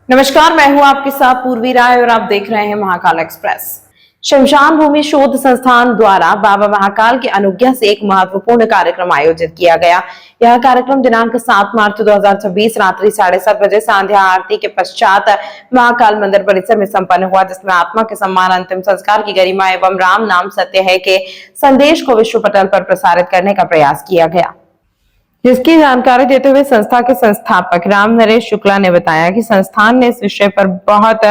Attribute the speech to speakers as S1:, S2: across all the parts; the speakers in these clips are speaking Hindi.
S1: नमस्कार, मैं हूं आपके साथ पूर्वी राय और आप देख रहे हैं महाकाल एक्सप्रेस। शमशान भूमि शोध संस्थान द्वारा बाबा महाकाल की अनुज्ञा से एक महत्वपूर्ण कार्यक्रम आयोजित किया गया। यह कार्यक्रम दिनांक 7 मार्च 2026 रात्रि 7:30 बजे संध्या आरती के पश्चात महाकाल मंदिर परिसर में संपन्न हुआ, जिसमें आत्मा के सम्मान, अंतिम संस्कार की गरिमा एवं राम नाम सत्य है के संदेश को विश्व पटल पर प्रसारित करने का प्रयास किया गया। जिसकी जानकारी देते हुए संस्था के संस्थापक राम नरेश शुक्ला ने बताया कि संस्थान ने इस विषय पर बहुत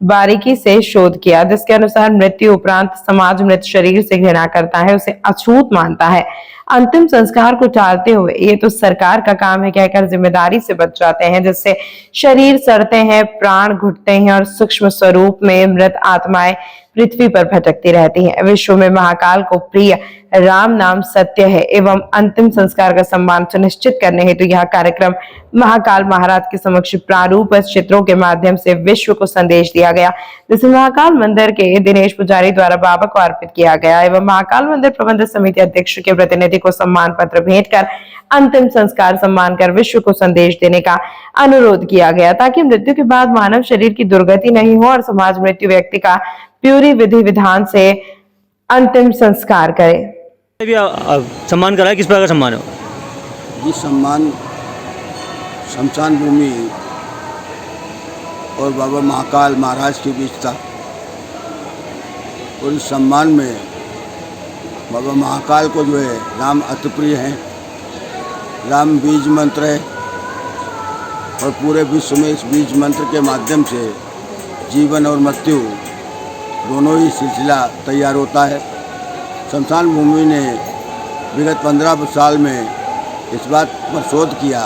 S1: बारीकी से शोध किया, जिसके अनुसार मृत्यु उपरांत समाज मृत शरीर से घृणा करता है, उसे अछूत मानता है। अंतिम संस्कार को टालते हुए ये तो सरकार का काम है कहकर जिम्मेदारी से बच जाते हैं, जिससे शरीर सड़ते हैं, प्राण घुटते हैं और सूक्ष्म स्वरूप में मृत आत्माएं पृथ्वी पर भटकती रहती हैं। विश्व में महाकाल को प्रिय राम नाम सत्य है एवं अंतिम संस्कार का सम्मान सुनिश्चित करने हेतु यह कार्यक्रम महाकाल महाराज के समक्ष प्रारूप चित्रों के माध्यम से विश्व को संदेश दिया गया, जिसे महाकाल मंदिर के दिनेश पुजारी द्वारा बाबा को अर्पित किया गया एवं महाकाल मंदिर प्रबंधक समिति अध्यक्ष के प्रतिनिधि को सम्मान पत्र भेंट कर अंतिम संस्कार सम्मान कर विश्व को संदेश देने का अनुरोध किया गया, ताकि मृत्यु के बाद मानव शरीर की दुर्गति नहीं हो और समाज मृत्यु व्यक्ति का पूरी विधि विधान से अंतिम संस्कार करे।
S2: सम्मान कराया, किस प्रकार का सम्मान है?
S3: ये सम्मान शमशान भूमि और बाबा महाकाल महाराज के बीच था और इस सम्मान में बाबा महाकाल को जो है राम अति प्रिय हैं, राम बीज मंत्र है और पूरे विश्व में इस बीज मंत्र के माध्यम से जीवन और मृत्यु दोनों ही सिलसिला तैयार होता है। शमशान भूमि ने विगत 15 साल में इस बात पर शोध किया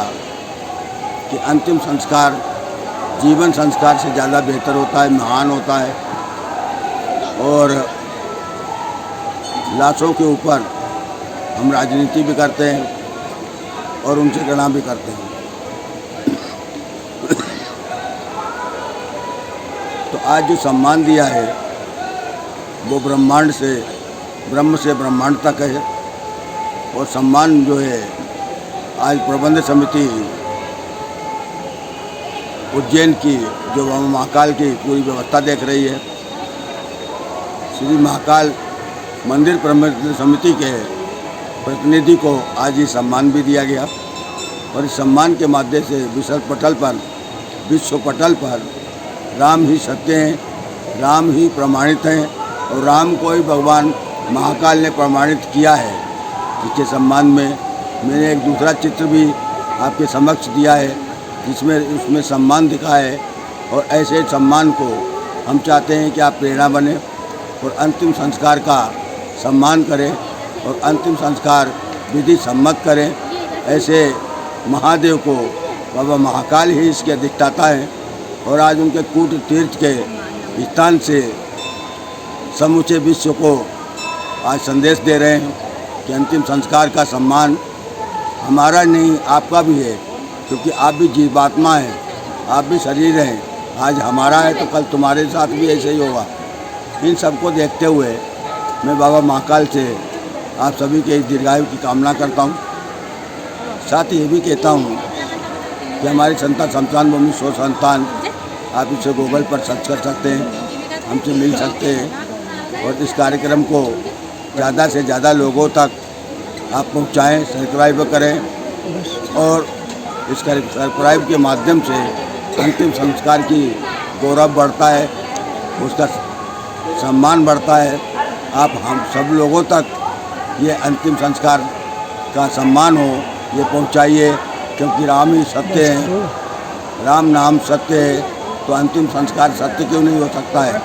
S3: कि अंतिम संस्कार जीवन संस्कार से ज़्यादा बेहतर होता है, महान होता है और लाशों के ऊपर हम राजनीति भी करते हैं और उनसे घृणा भी करते हैं। तो आज जो सम्मान दिया है वो ब्रह्मांड से ब्रह्म से ब्रह्मांड तक है और सम्मान जो है आज प्रबंध समिति उज्जैन की जो महाकाल की पूरी व्यवस्था देख रही है, श्री महाकाल मंदिर प्रबंध समिति के प्रतिनिधि को आज ये सम्मान भी दिया गया और इस सम्मान के माध्यम से विश्व पटल पर राम ही सत्य हैं, राम ही प्रमाणित हैं और राम को ही भगवान महाकाल ने प्रमाणित किया है। इसके सम्मान में मैंने एक दूसरा चित्र भी आपके समक्ष दिया है, जिसमें उसमें सम्मान दिखा है और ऐसे सम्मान को हम चाहते हैं कि आप प्रेरणा बने और अंतिम संस्कार का सम्मान करें और अंतिम संस्कार विधि सम्मत करें। ऐसे महादेव को बाबा महाकाल ही इसके अधिष्ठाता हैं और आज उनके कूट तीर्थ के स्थान से समूचे विश्व को आज संदेश दे रहे हैं कि अंतिम संस्कार का सम्मान हमारा नहीं आपका भी है, क्योंकि आप भी जीवात्मा हैं, आप भी शरीर हैं। आज हमारा है तो कल तुम्हारे साथ भी ऐसे ही होगा। इन सबको देखते हुए मैं बाबा महाकाल से आप सभी के दीर्घायु की कामना करता हूँ। साथ ही ये भी कहता हूँ कि हमारी संस्था शमशान भूमि शोध संस्थान, आप इसे गूगल पर सर्च कर सकते हैं, हमसे मिल सकते हैं और इस कार्यक्रम को ज़्यादा से ज़्यादा लोगों तक आप पहुँचाएँ, सब्सक्राइब करें और इस सब्सक्राइब के माध्यम से अंतिम संस्कार की गौरव बढ़ता है, उसका सम्मान बढ़ता है। आप हम सब लोगों तक ये अंतिम संस्कार का सम्मान हो ये पहुँचाइए, क्योंकि राम ही सत्य है, राम नाम सत्य है तो अंतिम संस्कार सत्य क्यों नहीं हो सकता है।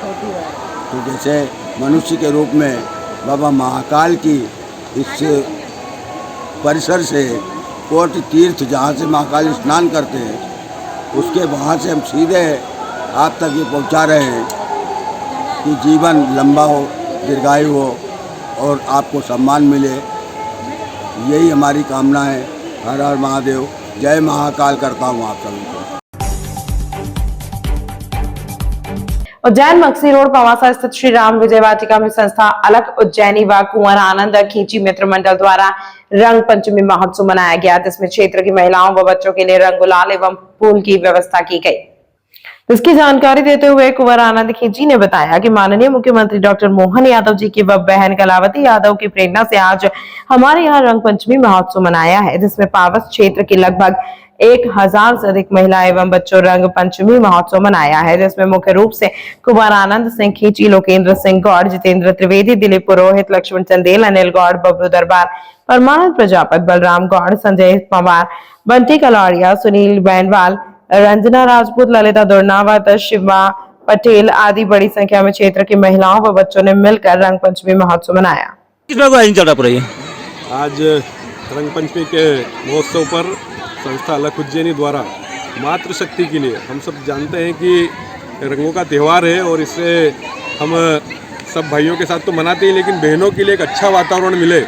S3: तो जैसे मनुष्य के रूप में बाबा महाकाल की इस परिसर से कोटि तीर्थ जहाँ से महाकाल स्नान करते हैं उसके वहाँ से हम सीधे आप तक ये पहुँचा रहे हैं कि जीवन लंबा हो, दीर्घायु हो और आपको सम्मान मिले। यही हमारी कामना है। हर हर महादेव, जय महाकाल करता हूँ आप सभी को।
S1: उज्जैन मक्सी रोड पवासा स्थित श्री राम विजय वाटिका में संस्था अलख उज्जैनी व कुंवर आनंद खींची मित्र मंडल द्वारा रंग पंचमी महोत्सव मनाया गया, जिसमें क्षेत्र की महिलाओं व बच्चों के लिए रंग गुलाल एवं फूल की व्यवस्था की गई। इसकी जानकारी देते हुए कुंवर आनंद खींची ने बताया कि माननीय मुख्यमंत्री डॉक्टर मोहन यादव जी की बहन कलावती यादव की प्रेरणा से आज हमारे यहाँ रंगपंचमी महोत्सव मनाया है, जिसमें पावस क्षेत्र की लगभग 1000 से अधिक महिला एवं बच्चों रंग पंचमी महोत्सव मनाया है, जिसमें मुख्य रूप से कुंवर आनंद सिंह खींची, लोकेंद्र सिंह गौड़, जितेंद्र त्रिवेदी, दिलीप पुरोहित, लक्ष्मण चंदेल, अनिल गौड़, बबलू दरबार, परमानंद प्रजापत, बलराम गौड़, संजय पवार, बंटी कलौड़िया, सुनील बैंडवाल, रंजना राजपूत, ललिता दुर्नावत, शिवा पटेल आदि बड़ी संख्या में क्षेत्र की महिलाओं व बच्चों ने मिलकर रंग पंचमी महोत्सव मनाया।
S2: किस प्रकार का आयोजन चल रहा पूरा ये?
S4: आज रंगपंचमी के महोत्सव पर संस्था अलख उज्जैनी द्वारा मातृशक्ति के लिए, हम सब जानते हैं कि रंगों का त्यौहार है और इससे हम सब भाइयों के साथ तो मनाते हैं, लेकिन बहनों के लिए एक अच्छा वातावरण मिले,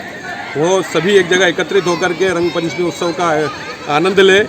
S4: वो सभी एक जगह एकत्रित होकर के रंगपंचमी उत्सव का आनंद ले,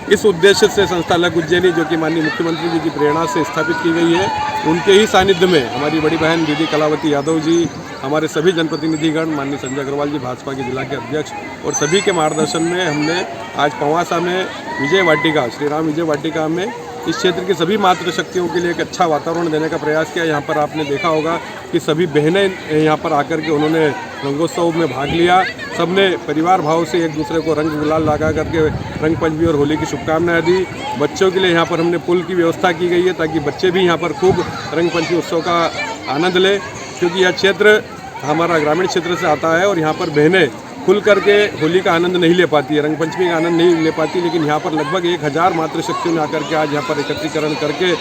S4: इस उद्देश्य से संस्था अलख उज्जैनी, जो कि माननीय मुख्यमंत्री जी की प्रेरणा से स्थापित की गई है, उनके ही सानिध्य में हमारी बड़ी बहन दीदी कलावती यादव जी, हमारे सभी जनप्रतिनिधिगण, माननीय संजय अग्रवाल जी भाजपा के जिला के अध्यक्ष और सभी के मार्गदर्शन में हमने आज पवासा में विजय वाटिका, श्री राम विजय वाटिका में इस क्षेत्र की सभी मातृशक्तियों के लिए एक अच्छा वातावरण देने का प्रयास किया। यहाँ पर आपने देखा होगा कि सभी बहनें यहाँ पर आकर के उन्होंने रंगोत्सव में भाग लिया, सबने परिवार भाव से एक दूसरे को रंग गुलाल लगा करके रंग पंचमी और होली की शुभकामनाएं दी। बच्चों के लिए यहाँ पर हमने पुल की व्यवस्था की गई है ताकि बच्चे भी यहाँ पर खूब रंग पंचमी उत्सव का आनंद लें, क्योंकि यह क्षेत्र हमारा ग्रामीण क्षेत्र से आता है और यहाँ पर बहनें खुल करके होली का आनंद नहीं ले पाती है, रंगपंचमी का आनंद नहीं ले पाती, लेकिन यहाँ पर लगभग 1000 मातृशक्तियों ने आकर के आज यहाँ पर एकत्रीकरण करके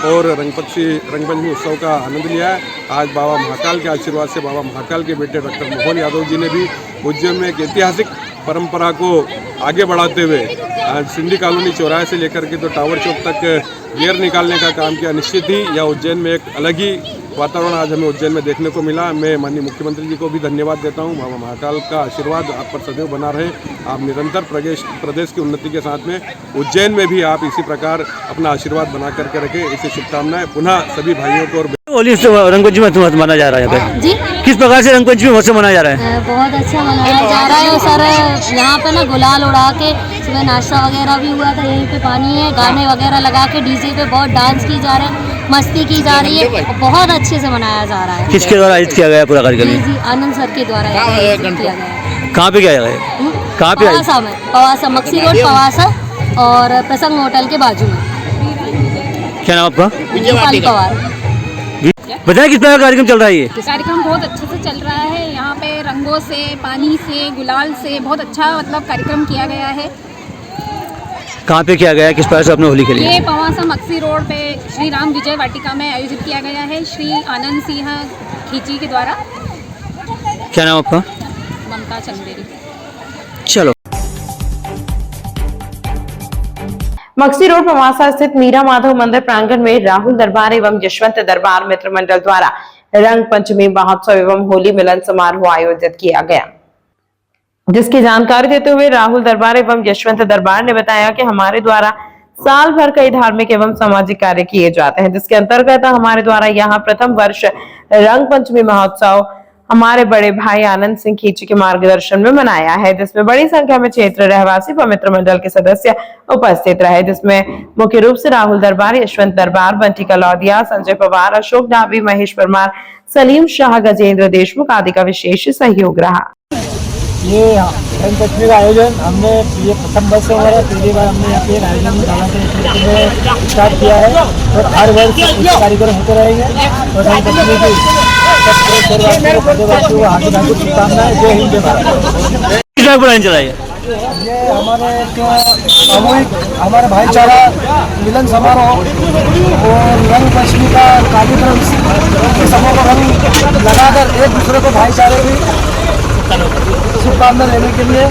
S4: और रंगपंचमी उत्सव का आनंद लिया है। आज बाबा महाकाल के आशीर्वाद से बाबा महाकाल के बेटे डॉक्टर मोहन यादव जी ने भी उज्जैन में एक ऐतिहासिक परंपरा को आगे बढ़ाते हुए आज सिंधी कॉलोनी चौराहे से लेकर के तो टावर चौक तक गेयर निकालने का काम किया। निश्चित ही यह उज्जैन में एक अलग ही वातावरण आज हमें उज्जैन में देखने को मिला। मैं माननीय मुख्यमंत्री जी को भी धन्यवाद देता हूं। बाबा महाकाल का आशीर्वाद आप पर सदैव बना रहे, आप निरंतर प्रदेश की उन्नति के साथ में उज्जैन में भी आप इसी प्रकार अपना आशीर्वाद बना करके रखें, ऐसी शुभकामनाएं पुनः सभी भाइयों को। और
S2: होली रंगपंचमी महोत्सव मनाया जा रहा है यहाँ पे
S5: जी,
S2: किस प्रकार से रंगपंचमी महोत्सव मनाया जा रहा है?
S5: बहुत अच्छा मनाया जा रहा है सर। यहाँ पे ना गुलाल उड़ा के सुबह नाश्ता वगैरह भी हुआ था, यहीं पे पानी है, गाने वगैरह लगा के डीजे पे बहुत डांस की जा रहे हैं, मस्ती की जा रही है, बहुत अच्छे से मनाया जा रहा है।
S2: किसके द्वारा आयोजित किया गया पूरा कार्यक्रम?
S5: जी, आनंद सर के द्वारा आयोजित किया गया है।
S2: कहाँ पे किया गया है? कहाँ पे?
S5: पवासा में, पवासा मक्सी रोड पवासा और प्रसंग होटल के बाजू में।
S2: क्या नाम आपका?
S5: रूपाली पवार।
S2: बताएं किस तरह का कार्यक्रम चल रहा है ये?
S6: कार्यक्रम बहुत अच्छे से चल रहा है। यहाँ पे रंगों से, पानी से, गुलाल से बहुत अच्छा मतलब कार्यक्रम किया गया है।
S2: कहाँ पे किया गया है? किस प्रकार से आपने होली खेली?
S6: ये पवासा मक्सी रोड पे श्री राम विजय वाटिका में आयोजित किया गया है श्री आनंद सिंह खींची के द्वारा।
S2: क्या नाम आपका?
S6: ममता चंदेरी।
S2: चलो।
S1: मक्सी रोड पवासा स्थित मीरा माधव मंदिर प्रांगण में राहुल दरबार एवं यशवंत दरबार मित्र मंडल द्वारा रंग पंचमी महोत्सव एवं होली मिलन समारोह आयोजित किया गया, जिसकी जानकारी देते हुए राहुल दरबार एवं यशवंत दरबार ने बताया कि हमारे द्वारा साल भर कई धार्मिक एवं सामाजिक कार्य किए जाते हैं, जिसके अंतर्गत हमारे द्वारा यहाँ प्रथम वर्ष रंग पंचमी महोत्सव हमारे बड़े भाई आनंद सिंह खींची के मार्गदर्शन में मनाया है, जिसमें बड़ी संख्या में क्षेत्र रहवासी व मित्र मंडल के सदस्य उपस्थित रहे, जिसमें मुख्य रूप से राहुल दरबार, यशवंत दरबार, बंटी कलौदिया, संजय पवार, अशोक डाबी, महेश परमार, सलीम शाह, गजेंद्र देशमुख आदि का विशेष सहयोग रहा।
S7: ये रंग पंचमी का आयोजन हमने ये प्रथम वर्ष से हमारा पहली बार हमने यहाँ पे एक आयोजन में स्टार्ट किया है और हर वर्ष इस कार्यक्रम होते रहेंगे और रंग पंचमी की हार्दिक हार्दिक शुभकामनाएं। जय हिंद, जय भारत।
S2: किस तरह का चला है
S7: ये हमारे सामूहिक हमारे भाईचारा मिलन समारोह और रंग पंचमी का कार्यक्रम के समय पर हम लगाकर एक दूसरे को भाईचारे की शुभकामना देने के लिए।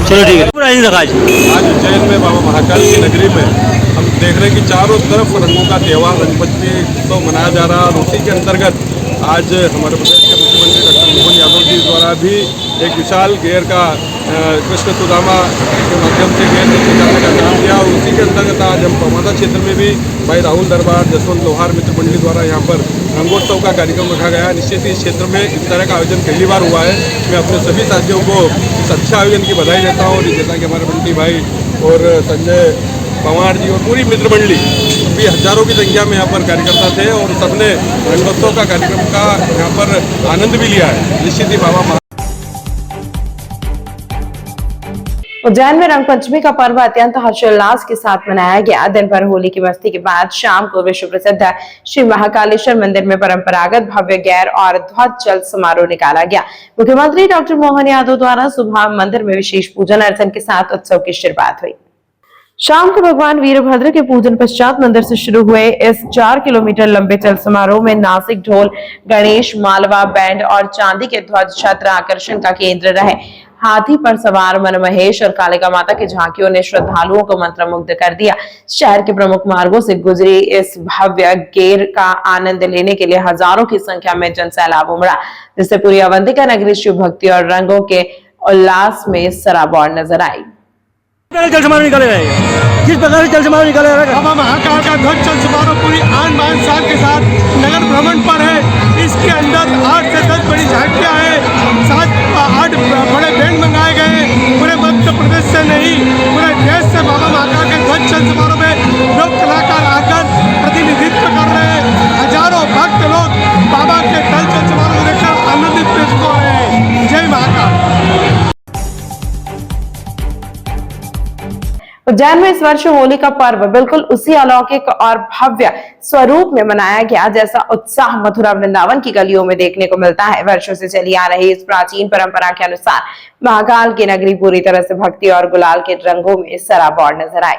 S2: चलो ठीक है। आज
S4: उज्जैन में बाबा महाकाल की नगरी में हम देख रहे हैं कि चारों तरफ रंगों का त्यौहार रंगपंचमी उत्सव मनाया जा रहा है और उसी के अंतर्गत आज हमारे प्रदेश के मुख्यमंत्री डॉक्टर मोहन यादव जी द्वारा भी एक विशाल गेयर का कृष्ण सुदामा के माध्यम से गेयर निकालने का काम किया और उसी के अंतर्गत आज हम पवासा क्षेत्र में भी भाई राहुल दरबार, जसवंत लोहार मित्र मंडली द्वारा यहाँ पर रंगोत्सव का कार्यक्रम रखा गया है। निश्चित ही इस क्षेत्र में इस तरह का आयोजन पहली बार हुआ है। मैं अपने सभी साथियों को इस अच्छे आयोजन की बधाई देता हूँ और जैसा कि हमारे बंटी भाई और संजय पवार जी और पूरी मित्र मंडली भी हजारों की संख्या में यहाँ पर कार्यकर्ता थे और सबने रंगोत्सव का कार्यक्रम का यहाँ पर आनंद भी लिया है। निश्चित ही बाबा
S1: उज्जैन में रंगपंचमी का पर्व अत्यंत हर्षोल्लास के साथ मनाया गया। दिन भर होली की मस्ती के बाद शाम को विश्व प्रसिद्ध श्री महाकालेश्वर मंदिर में परंपरागत भव्य गैर और ध्वज जल समारोह निकाला गया। मुख्यमंत्री डॉक्टर मोहन यादव द्वारा सुबह मंदिर में विशेष पूजन अर्चन के साथ उत्सव की शुरुआत हुई। शाम को भगवान वीरभद्र के पूजन पश्चात मंदिर से शुरू हुए इस 4 किलोमीटर लंबे चल समारोह में नासिक ढोल, गणेश, मालवा बैंड और चांदी के ध्वज छत्र आकर्षण का केंद्र रहे। हाथी पर सवार मनमहेश और कालिका माता की झांकियों ने श्रद्धालुओं को मंत्रमुग्ध कर दिया। शहर के प्रमुख मार्गों से गुजरी इस भव्य गेर का आनंद लेने के लिए हजारों की संख्या में जनसैलाब उमड़ा, जिससे पूरी अवंतिका नगरी शिव भक्ति और रंगों के उल्लास में सराबोर नजर आई।
S2: जल समारोह निकाले गए, किस प्रकार से जल समारोह निकाला गया?
S8: बाबा महाकाल का ध्वज जल समारोह पूरी आन बान शान के साथ नगर भ्रमण पर है। इसके अंदर 8 से 10 बड़ी झांकियां हैं, 8 बड़े बैंड मंगाए गए हैं। पूरे मध्य प्रदेश से नहीं, पूरे देश से बाबा महाकाल के ध्वज जल समारोह में लोक कलाकार आकर प्रतिनिधित्व कर रहे हैं। हजारों भक्त लोग बाबा के जल समारोह देखकर आनंदित पेश हो रहे हैं। जय महाकाल।
S1: उज्जैन में इस वर्ष होली का पर्व बिल्कुल उसी अलौकिक और भव्य स्वरूप में मनाया गया जैसा उत्साह मथुरा वृंदावन की गलियों में देखने को मिलता है। वर्षों से चली आ रही इस प्राचीन परंपरा के अनुसार महाकाल की नगरी पूरी तरह से भक्ति और गुलाल के रंगों में सराबोर नजर आई।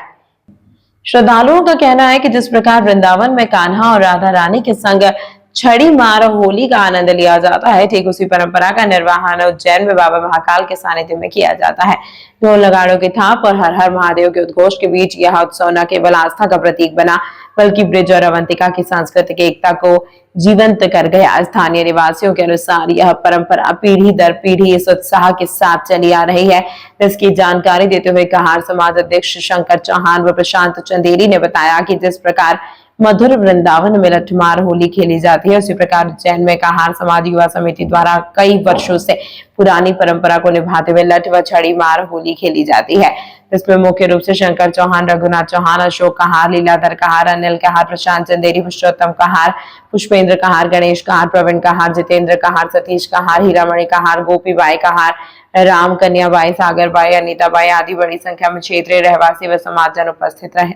S1: श्रद्धालुओं का कहना है कि जिस प्रकार वृंदावन में कान्हा और राधा रानी के संग छड़ी मार होली का आनंद लिया जाता है, ठीक उसी परंपरा का निर्वहन उज्जैन में बाबा महाकाल के सानिध्य में किया जाता है। ढोल नगाड़ों की थाप और हर हर महादेव के उद्घोष के बीच यह उत्सव न केवल आस्था का प्रतीक बना, बल्कि ब्रिज और अवंतिका की सांस्कृतिक एकता को जीवंत कर गया। स्थानीय निवासियों के अनुसार यह परंपरा पीढ़ी दर पीढ़ी इस उत्साह के साथ चली आ रही है। इसकी जानकारी देते हुए कहार समाज अध्यक्ष शंकर चौहान व प्रशांत चंदेरी ने बताया कि जिस प्रकार मधुर वृंदावन में लठमार होली खेली जाती है, उसी प्रकार उज्जैन में कहार समाज युवा समिति द्वारा कई वर्षों से पुरानी परंपरा को निभाते हुए लठ व छड़ी मार होली खेली जाती है। इसमें मुख्य रूप से शंकर चौहान, रघुनाथ चौहान, अशोक कहार, लीलाधर कहार, अनिल कहार, प्रशांत चंदेरी, पुरुषोत्तम कहार, पुष्पेंद्र कहार, गणेश कहार, प्रवीण कहार, जितेंद्र कहार, सतीश कहार, हीरामणि कहार, गोपी बाई कहार, राम कन्या by, Sagar by, Anita by आदि बड़ी संख्या में क्षेत्रीय रहवासी व समाजजन उपस्थित रहे।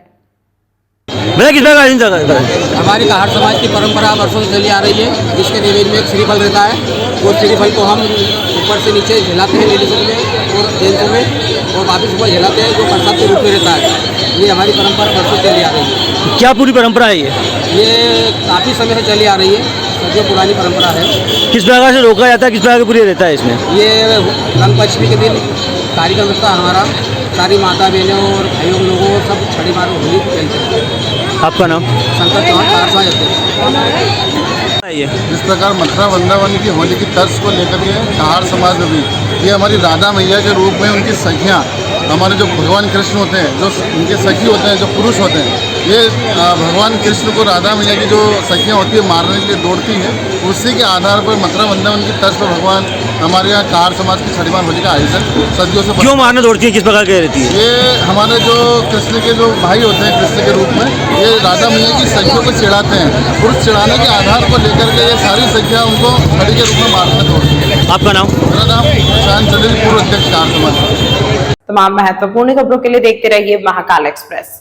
S9: हमारी कहार समाज की परंपरा वर्षों से चली आ रही है, जिसके नैवेद्य में एक श्रीफल रहता है। वो श्रीफल को हम ऊपर से नीचे झिलाते हैं लेडीज में और जेंट्स में, और वापिस ऊपर झिलाते हैं जो प्रसाद के रूप में रहता है। ये हमारी परंपरा वर्षों से चली आ रही है।
S2: क्या पूरी परंपरा है
S9: ये काफ़ी समय से चली आ रही है, जो पुरानी परंपरा है।
S2: किस प्रकार से रोका जाता है, किस प्रकार पूरी रहता है इसमें?
S9: ये रंग पंचमी के दिन कार्यक्रम रहता है हमारा, सारी माता बहनों और भाइयों लोगों सब छड़ी मार होली खेलते हैं।
S2: आपका नाम?
S9: शंकर चौहान।
S10: इस प्रकार मथुरा वृंदावन की होली की तर्ज को लेकर के कहार समाज में भी ये हमारी राधा मैया के रूप में उनकी सखियाँ, हमारे जो भगवान कृष्ण होते हैं, जो उनके सखी होते हैं, जो पुरुष होते हैं, ये भगवान कृष्ण को राधा मैया की जो सखियाँ होती है मारने के लिए दौड़ती हैं। उसी के आधार पर मथुरा वृंदावन की तर्ज पर भगवान हमारे यहाँ कहार समाज की छड़ी मार होली का आयोजन सदियों से।
S2: क्यों मारने दौड़ती है, किस प्रकार की रहती है?
S10: ये हमारे जो कृष्ण के जो भाई होते हैं कृष्ण के रूप में, ये राधा मैया की सखियों को चिढ़ाते हैं। पुरुष चिढ़ाने के आधार पर लेकर के ये सारी सखियाँ उनको छड़ी के रूप में मारने दौड़ती है।
S2: आपका नाम?
S10: मेरा नाम शान चंदेरी, पूर्व अध्यक्ष कहार समाज।
S1: तमाम महत्वपूर्ण खबरों के लिए देखते रहिए महाकाल एक्सप्रेस।